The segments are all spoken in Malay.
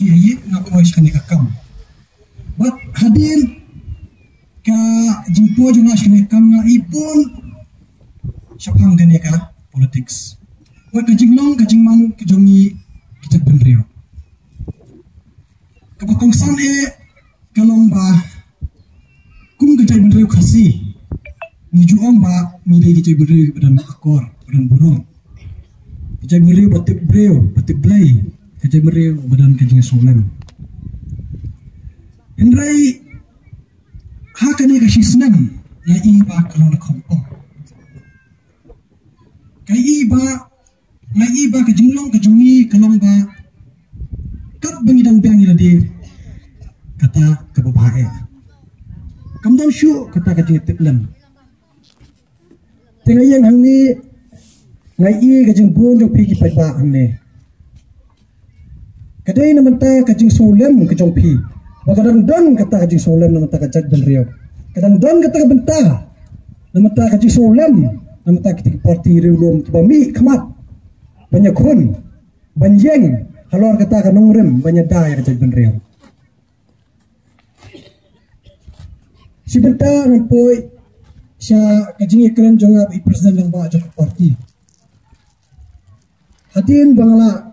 Cihayit ngaku wais kani akam. Bat hadin ka jimpo juna kani akam nga ipun syapang kani ka politics. Wat kajinglong kajingmang kajongi kita benrio. Kapakongsan kalong ba kum kajai benrio kasih ni juang ba milih kajai benrio badan akor badan burung. Kajai benrio batip brio batip blay kajai benrio badan kajing solam. Indrai hakane kasih senang ya iba kalong nak kompong. Kai iba kajinglong kajungi kalong ba kat bangidang biang iladi kata kebabae kamdang syu kata kajing tiplan tengah yang hang ni ngai i kajing bon jong pi ki pai ba hang ni kadai na menta kajing solem kajong pi kadang don kata kajing solem na menta kajak ben riau kadang don kata benta na menta kajing solem na menta kitik parti riulum tiba mi khamat banyak kun banjeng halor kata kanong rem banyak da yang kajak ben riau si benta ngampoi sya kajing ikran jonga i presiden yang ba jok parti hadin bangala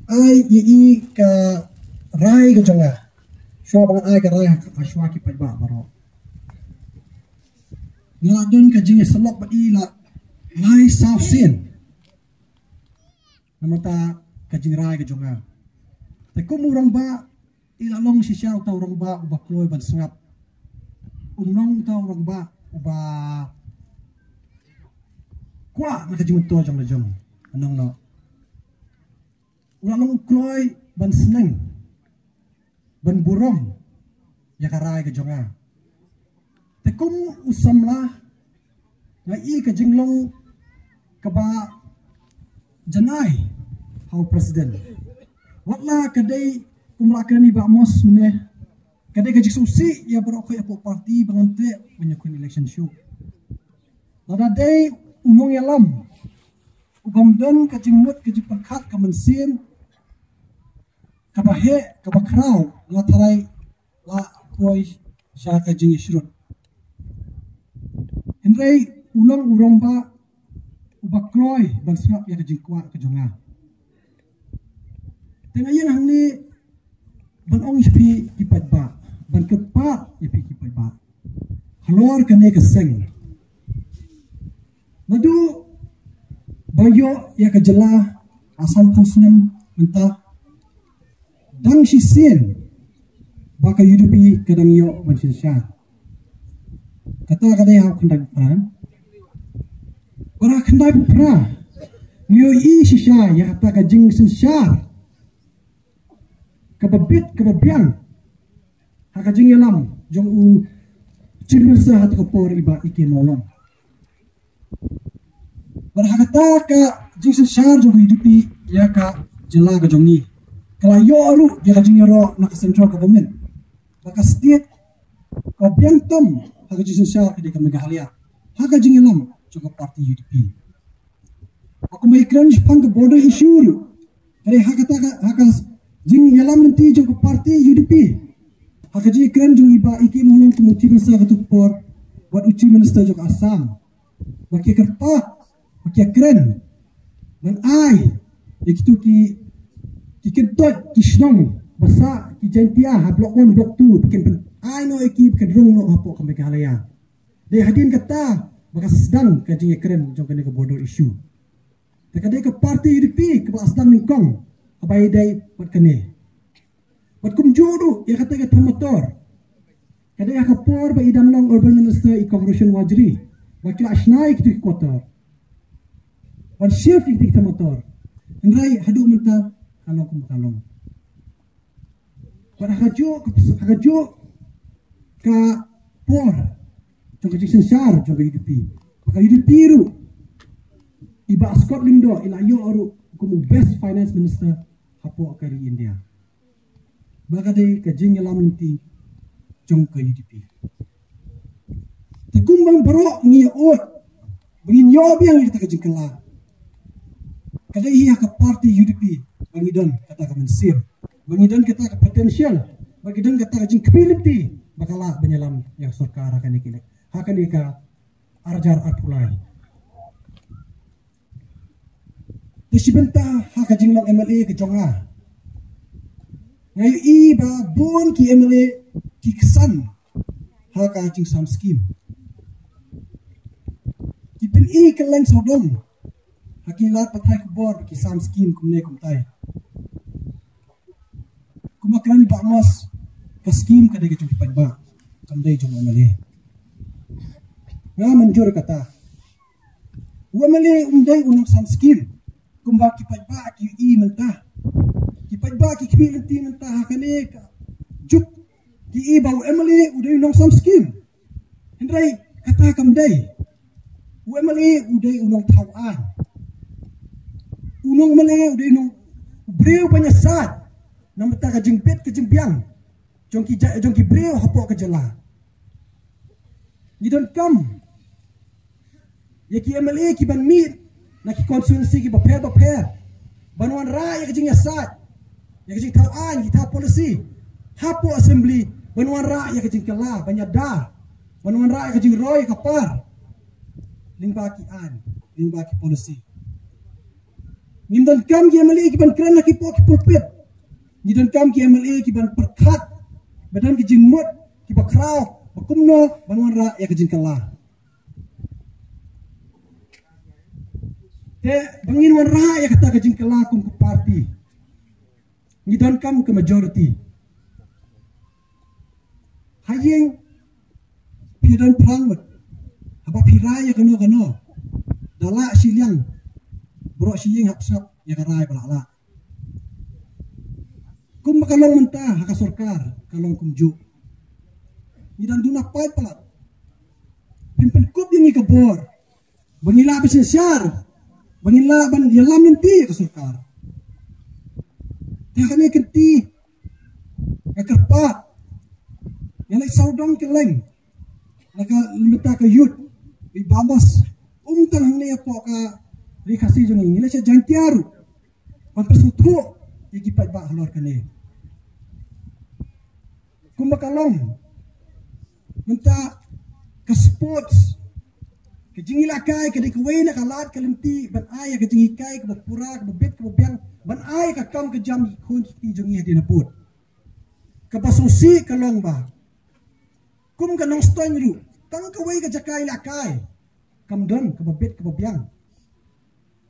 ai i ka rai ka jonga sya bang ai ka rai aswa ki pai ba baro ngadon kajing selok ba ila lai south sin namata kajing rai ka jonga te kumurang ba ila long si sya utaw rong ba ba kloy ban sengap umnong tau orang ba uba kwa maka jumto jong na jong anong no ulang kloy ban seneng ban burong ya karai ke jonga tekum usamlah ngai ke jinglong ke ba janai hau presiden watla kadai kumrakani ba mos meneh kadai kajik susi ya berokoi apo parti bangante menyukun election show. Lada day unong yalam ugamdan kajing mut kajik perkat kemensin kabahe kabakrau ngatarai la poi sya kajing isrut. Indrai ulang uromba ubakroy bansrap ya kajing kuat kejonga. Tengah yang hang ni banong ispi kipat ba ban kepat ipi kipai ba halor kane keseng nadu bayo ya kejela asal kosnem mentah dang sisin baka yudupi kadang yo ban sisya kata kadang yang kendang peran ora kendang peran nyo i sisya ya kata kajing sisya kebabiang hakajing yalam jong u cirmesa hat kopor iba iki nolong berhakata ka jing syar jong hidupi ya ka jela ka jongi kala yo aru ya ka jing ro na central government maka state ko biantom hakajing syar ka di ka megahalia hakajing yalam jong parti UDP aku mai kran pang ka border issue kare hakata ka hakas jing yalam nanti jong parti UDP hakaji keren jung iba iki molong kemuti masa ketupor buat uci minister jog Assam wakia kerpa wakia keren dan ai ikitu ki kedot ki snong basa ki jentia ha blok 1 blok 2 bikin ai no iki kedrong no hapo ka Meghalaya de hadin kata baka sedang kaji keren jong kene ke border issue tekade ke parti UDP ke sedang ningkong abai dai buat kene Batkum jodoh ya kata motor. Kadang kapor ba idam long urban minister Ikomrushan Wajri. Wakil asnai kitu kotor. Wan chef kitu motor. Ndrai hadu menta kalong. Pada haju ka por. Jong kajik sensar jong UDP. Maka UDP ru iba Scotland do ilayo oru kumu best finance minister hapo kari India. Bagade kajing yalam nanti jong ke UDP. Tekumbang baro ngi ot bingin yo biang kita kajing kala. Kada iya ka parti UDP bangidon kata ka mensir Bangidan kita ke potensial, bagidan kita ke capability, bakala penyelam yang surkar akan dikilek, akan dika arjar arpulai. Tisibenta haka jinglong MLA ke jonga. Ngayon iba bon ki MLA ki kesan haka jing sam skim. Kipin keleng sodom. Hakilat patay kubor ki sam skim kumne kumtay. Kumakrani ba mas ka skim kada ke jumpa ba. Kamday jong MLA. Nga manjur kata. MLA umday unang sam skim. Kumba kipay ba ki mentah. Kipay ba ki kipilenti mentah hakane ka. Juk ki ibaw MLA uday unang sam skim. Hendray kata kamday. MLA uday unang tawaan. Unang MLA uday unang breu panyasad. Namata ka jingpet ke jingbiang. Jongki breu hapok ke jela. Ngidon kam. Ya ki MLA ki ban meet. Naki konstituensi ki baper. Banuan raya ke jing yasad. Ya ke jing tawaan kita polisi. Hapo assembly. Banuan raya ke jing kela. Banyada. Banuan raya ke jing roy kapar. Lingbaki an. Lingbaki polisi. Ngidon kam ki MLA ki ban keren laki po ki pulpit. Ngidon kam ki MLA ki ban perkat. Badan ki jing mut. Ki bakraw. Bakumno. Banuan raya ke jing kela. Bangin wan raya kata ke jing kela kum ke parti. Ngidon kam ke majority. Hayeng pidan prangwat. Apa piraya kano. Dala siliang. Bro siyeng hapsap ya karay balala. Kum makalong mentah haka sorkar kalong kumju. Ngidon duna pait palat. Pimpin kup yang ikabor. Bangila besensyar. Bangila ban yalam nanti ke surkar. Dia kena kenti. Kerpat. Yang nak saudang keleng. Naka limita ke yud. Di babas. Tang ni apa ka rikasi jung ini. Nila siya jantiaru. Pan persutro. Igipat ba halor kene. Kumbakalong. Minta ke sports. Kejing ilakai ke dikawai nak alat kalimti ban ay kejing ikai ke bapura ke babet ke babiang ban ay ka kam ke jam kun ti jungi di naput ke basusi kalong ba kum ka nong stoin ru tang kawai ke jakai ilakai kam don ke babet ke babiang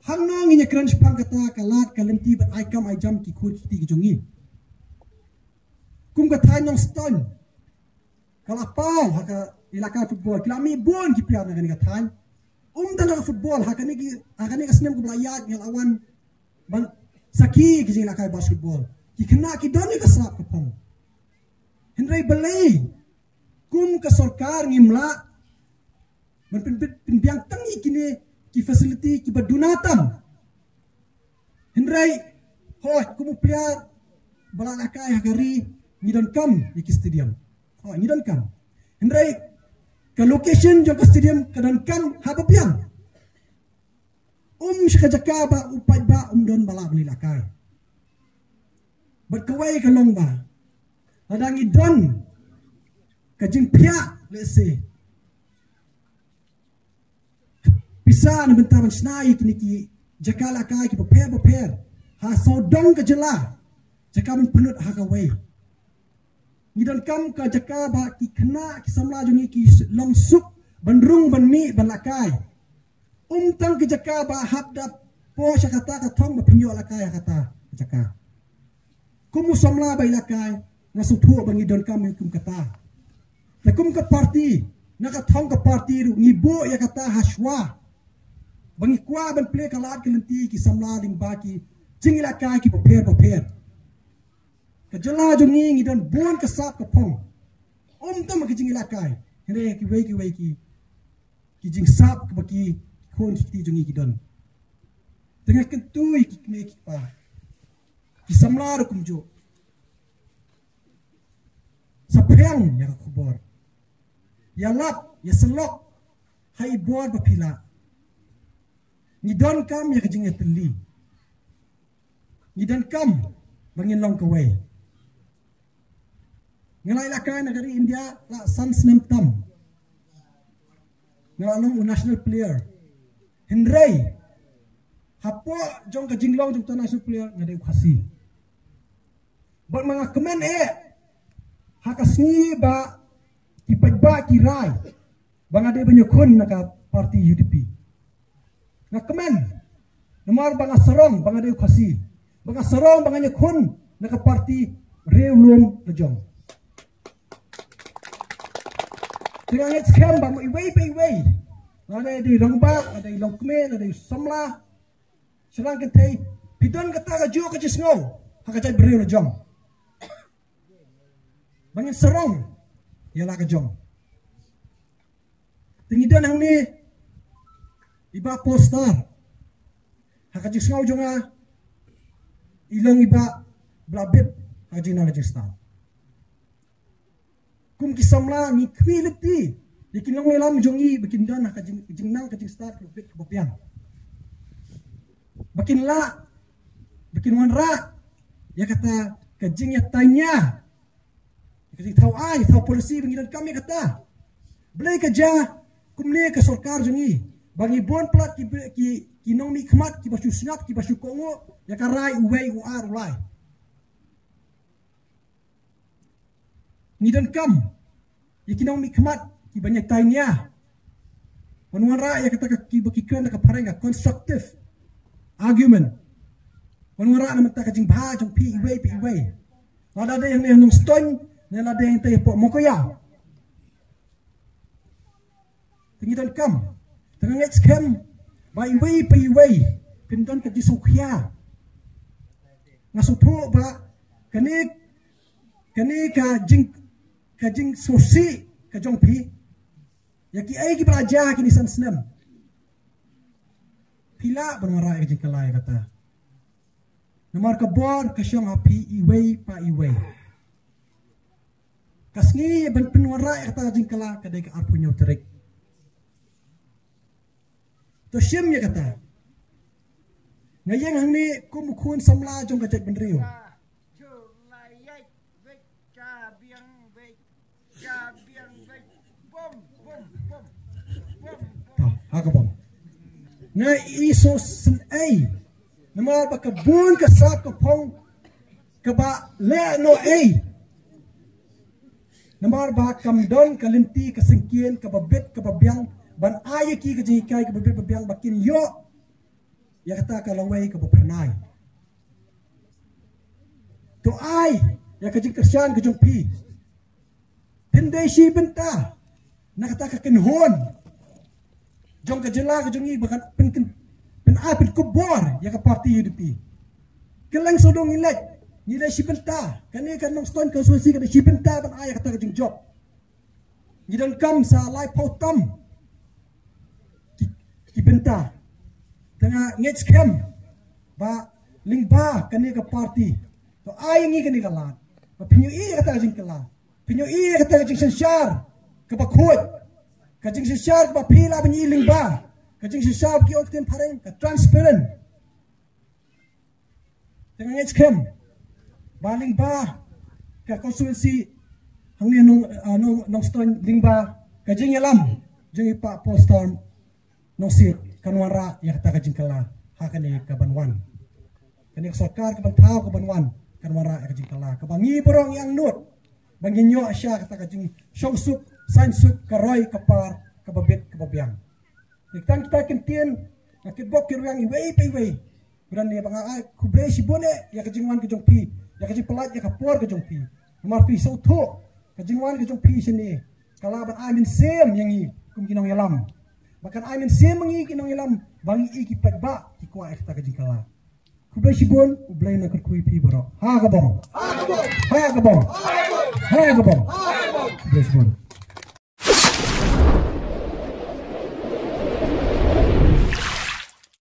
hang nong inya crunch pang kata kalat kalimti ban ay kam ay jam ki kun ti jungi kum ka thai nong stoin kalapau haka ilakai football kilami bon ki piar na ka thai dalam football hakani kasnem ko belayat yang lawan ban saki ki jing lakai basketball ki kena ki doni ka sap kapong hendrai belai kum ka sarkar ngimla ban pinbiang tangi kini ki facility ki badunatam hendrai hoy kum piar balalakai hakari ngidon kam ki stadium ngidon kam hendrai ke location jong ke stadium kadan kam habapiang shikajaka ba upai ba don bala beli lakai berkawai ke long ba adangi don kajing pia let's say bisa na bentaman snai kini ki jaka lakai ki beper ha so dong ke jela jaka men penut ha kawai ngidon kam ka jaka ba ki kena ki samla jungi ki long suk bandrung ban mi ban lakai tang ki jaka ba habda po sya kata ka thong ba pinyo lakai kata jaka kumu samla ba lakai ngasu thu ba ngidon kam kum kata ta kum ka party na ka thong ka party ru ngibo ya kata haswa bangi kwa ban play kalat ki lenti ki samla ling ba ki jing lakai ki paper Kejala jungi ngidon bon kesap kepong. Tam ke jing ilakai. Hene ki wei ki jing sap ke baki kon ti jungi kidon. Tengah kentui ki kne ki pa. Ki samlar kumjo. Sapeng ya kubor. Ya lap ya selok. Hai bor bapila. Ngidon kam ya ke jing teli. Ngidon kam bangin long kawai. ngalai lakai negara India la sans nem tam ngalong national player Henry hapo jong ka jinglong jong national player ngade khasi but mga kemen hakasngi ba ipagba kirai bangade banyokon naka parti UDP na kemen nomor banga sarong bangade khasi banga sarong banganya kun naka parti reulum lejong dengan scam bang iway ada di Rongbak ada di Longkmen ada di Samla serang kentai pidon kata ka jo ka jisngau hakajai bereu lejong bangin sarong ialah ka jong tingidan hang ni iba poster hakajai sngau jonga ilong iba blabit hajina rajistan kum kisamla ni kwiliti dikinong nilam jongi bikin dan hakajing jingnang kajing start bit bopian bikin la bikin wanra ya kata kajing ya tanya kajing tahu ai tahu polisi bingidan kami kata belai kerja kumle ke sarkar jongi bangi bon plat ki kinong mi khmat ki basu snap ki basu kongo ya karai uwei uar ulai ngidan kam yakinong mi khmat ki banyak tanya wanwara ya kata ki bakikan ka parenga constructive argument wanwara na mata ka jing bha jong pi iwei ada yang nung stone na ada yang tay po mokoya tingidan kam tangang scam ba iwei pindon ka disukya ngasuto ba kani ka jing sosi ka jong pi yaki ai ki belajar kini san senam pila banwara ka jing kalai kata nomor ka bor ka syong api iwei kasngi ban penwara kata jing kala kadai ka arpunyo terik to syim ya kata ngayeng hang ni kumukun samla jong ka jek benriu Hakabom. Na iso sen ay. Namal ba kabun ka sa kapong kaba le no ay. Namal ba kamdon kalinti kasengkien kababit kababyang ban ayaki kajikay kababit babyang bakin yo. Ya kata kalaway kabapranay. To ay ya kajing Krisyan kajong pi. Pinday si benta. Nakata kakinhon. Jong kajela kajongi bakan pen apit kubor ya ka parti UDP kelang sodong ilek nilai sibenta kani kan nong stone konstitusi kan sibenta ban aya kata kajing job ngidan kam sa lai pautam ki benta tengah ngets kam ba lingba kani ka parti to ay ngi kani kala ba pinyo i kata kajing kala pinyo i kata kajing sensyar ka bakut kajing sisar ba pila banyiling ba kajing sisar ki okten pareng ka transparent dengan scam baling ba ka konstitusi hangni nong stone lingba kajing yalam jeng ipa poster nong sit kanwara ya kata kajing kala hakani ka banwan kani sarkar ka bantao ka banwan kanwara ya kajing kala ka bangi borong yang nut banginyo asya kata kajing songsuk sansuk karoy kapar kababit kababyang iktan kita kentien nakibok kirang iwei beran ni bang ai kubre si bone ya kajingwan ke jong pi ya kajing pelat ya kapor ke jong pi nomor pi so tho kajingwan ke jong pi sini kala ban amin sem yang i kum kinong yalam bahkan amin sem ngi kinong yalam bang i ki patba ki kwa ekta kajing kala kubre si bon ublay na kui pi boro ha kabong kubre si bon